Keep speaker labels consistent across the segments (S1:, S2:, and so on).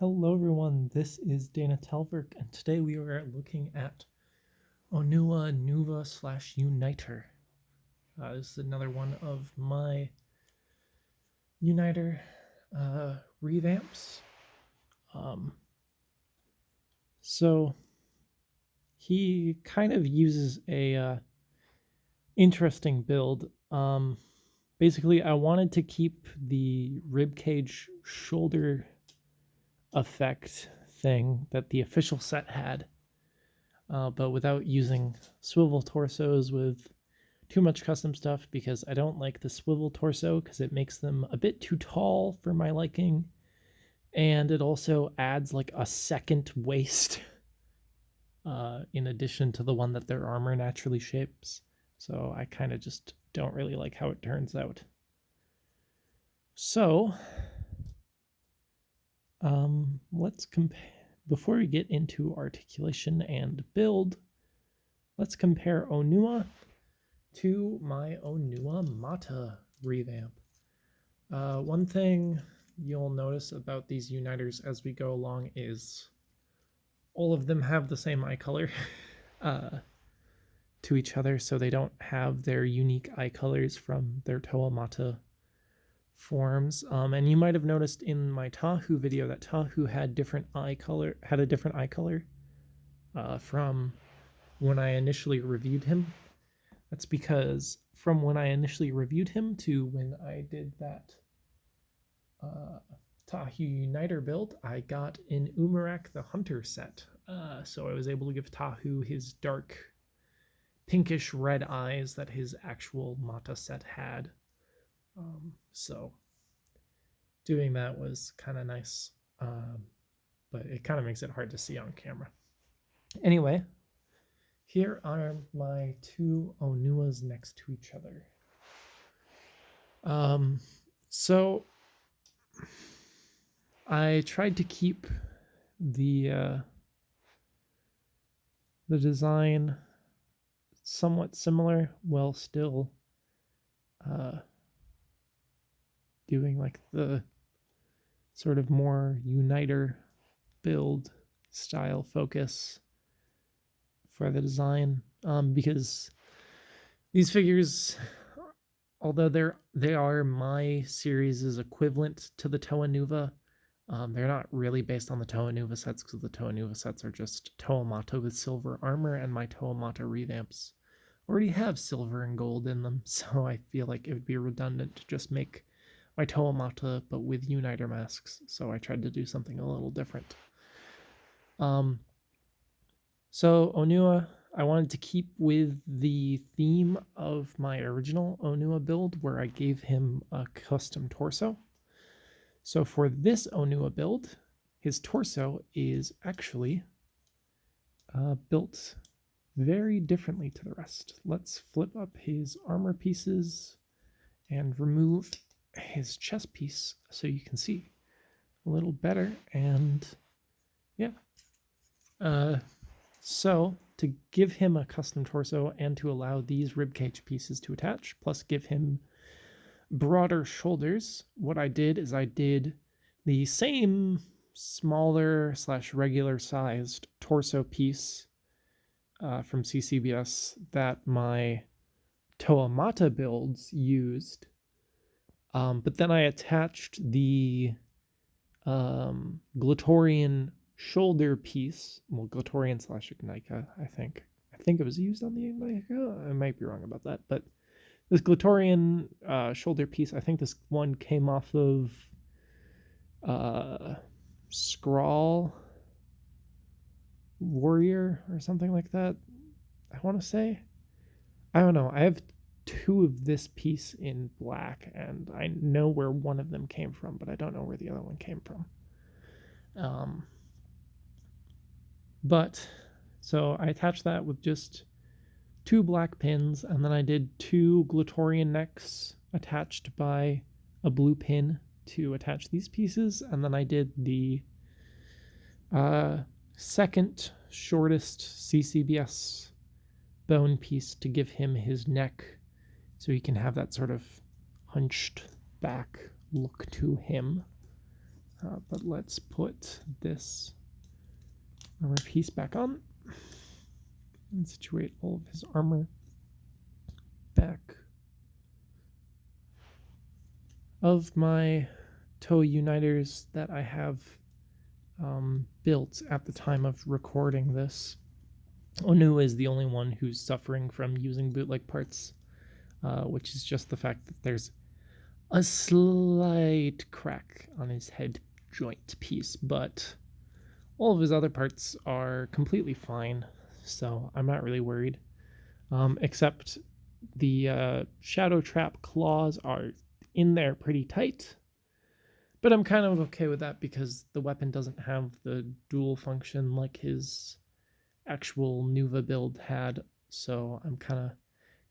S1: Hello everyone, this is Dana Telverk, and today we are looking at Onua Nuva / Uniter. This is another one of my Uniter revamps. So he kind of uses a interesting build. Basically, I wanted to keep the ribcage shoulder effect thing that the official set had, but without using swivel torsos with too much custom stuff, because I don't like the swivel torso because it makes them a bit too tall for my liking, and it also adds like a second waist in addition to the one that their armor naturally shapes. So I kind of just don't really like how it turns out. So let's compare. Before we get into articulation and build, let's compare Onua to my Onua Mata revamp. One thing you'll notice about these uniters as we go along is all of them have the same eye color to each other, so they don't have their unique eye colors from their Toa Mata forms. And you might have noticed in my Tahu video that Tahu had a different eye color from when I initially reviewed him. That's because from when I initially reviewed him to when I did that Tahu Uniter build, I got in Umarak the Hunter set. So I was able to give Tahu his dark pinkish red eyes that his actual Mata set had. So doing that was kind of nice, but it kind of makes it hard to see on camera. Anyway, here are my two Onuas next to each other. So I tried to keep the design somewhat similar while still doing like the sort of more uniter build style focus for the design, because these figures, although they are my series' equivalent to the Toa Nuva, they're not really based on the Toa Nuva sets, because the Toa Nuva sets are just Toa Mata with silver armor, and my Toa Mata revamps already have silver and gold in them, so I feel like it would be redundant to just make my Toa Mata but with uniter masks, so I tried to do something a little different. So Onua, I wanted to keep with the theme of my original Onua build, where I gave him a custom torso. So for this Onua build, his torso is actually built very differently to the rest. Let's flip up his armor pieces and remove his chest piece so you can see a little better. And yeah. So to give him a custom torso and to allow these ribcage pieces to attach, plus give him broader shoulders, what I did is I did the same smaller / regular sized torso piece from CCBS that my Toa Mata builds used, but then I attached the Glatorian shoulder piece, well, Glatorian / Ignika, I think it was used on the Ignika. I might be wrong about that, but this Glatorian shoulder piece, I think this one came off of Scrawl Warrior or something like that, I want to say. I don't know. I have two of this piece in black, and I know where one of them came from, but I don't know where the other one came from. But so I attached that with just 2 black pins, and then I did 2 Glatorian necks attached by a blue pin to attach these pieces, and then I did the second shortest CCBS bone piece to give him his neck, so he can have that sort of hunched back look to him. But let's put this armor piece back on and situate all of his armor back. Of my Toa Uniters that I have built at the time of recording this, Onua is the only one who's suffering from using bootleg parts, which is just the fact that there's a slight crack on his head joint piece, but all of his other parts are completely fine, so I'm not really worried. Except the Shadow Trap claws are in there pretty tight, but I'm kind of okay with that because the weapon doesn't have the dual function like his actual Nuva build had, so I'm kind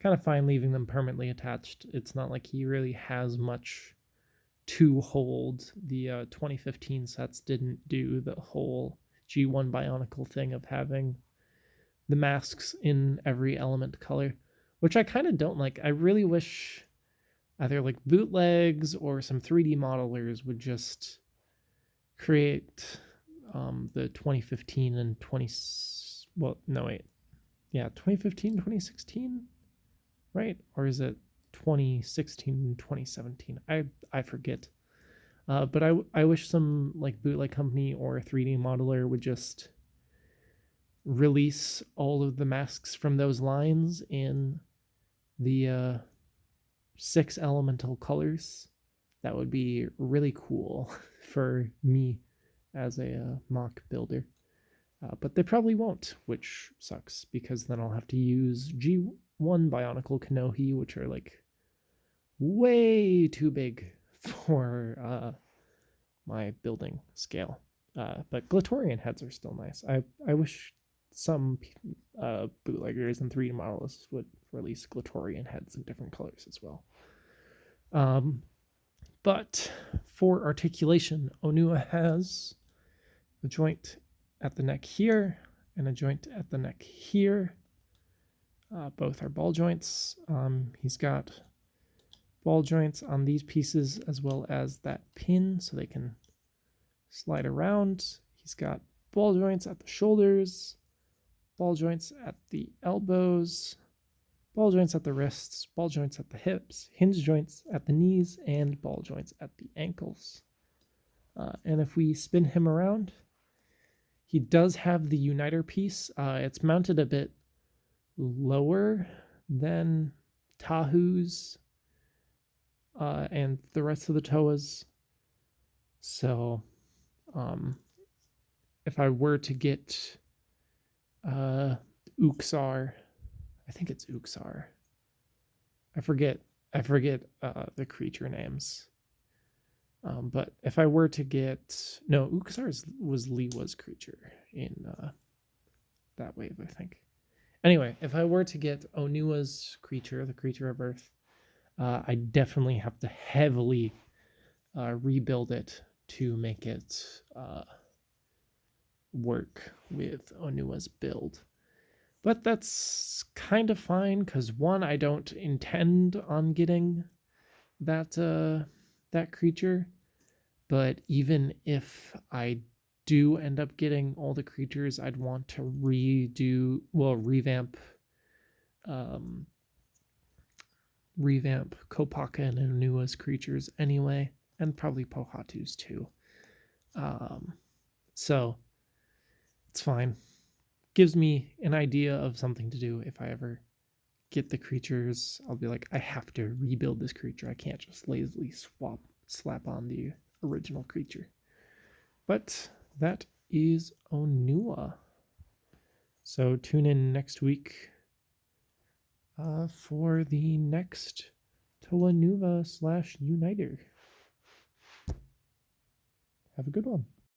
S1: of fine leaving them permanently attached. It's not like he really has much to hold. The 2015 sets didn't do the whole G1 Bionicle thing of having the masks in every element color, which I kind of don't like. I really wish either like bootlegs or some 3D modelers would just create the 2015 and 2015, 2016, right? Or is it 2016 and 2017? I forget. But I wish some like bootleg company or 3D modeler would just release all of the masks from those lines in the 6 elemental colors. That would be really cool for me as a mock builder. But they probably won't, which sucks because then I'll have to use G1 Bionicle Kanohi, which are like way too big for my building scale. But Glatorian heads are still nice. I wish some bootleggers and 3D modelists would release Glatorian heads in different colors as well. But for articulation, Onua has a joint at the neck here and a joint at the neck here. Both are ball joints. He's got ball joints on these pieces as well as that pin so they can slide around. He's got ball joints at the shoulders, ball joints at the elbows, ball joints at the wrists, ball joints at the hips, hinge joints at the knees, and ball joints at the ankles. And if we spin him around, he does have the uniter piece. It's mounted a bit lower than Tahu's and the rest of the Toas. So if I were to get Uxar, I think it's Uxar. I forget the creature names. But if I were to get Uxar was Liwa's creature in that wave, I think. Anyway, if I were to get Onua's creature, the creature of Earth, I definitely have to heavily rebuild it to make it work with Onua's build. But that's kind of fine because one, I don't intend on getting that creature, but even if I do end up getting all the creatures, I'd want to revamp Kopaka and Onua's creatures anyway, and probably Pohatu's too. So it's fine. Gives me an idea of something to do if I ever get the creatures. I'll be like, I have to rebuild this creature. I can't just lazily slap on the original creature. But that is Onua. So tune in next week for the next Toa Nuva /Uniter. Have a good one.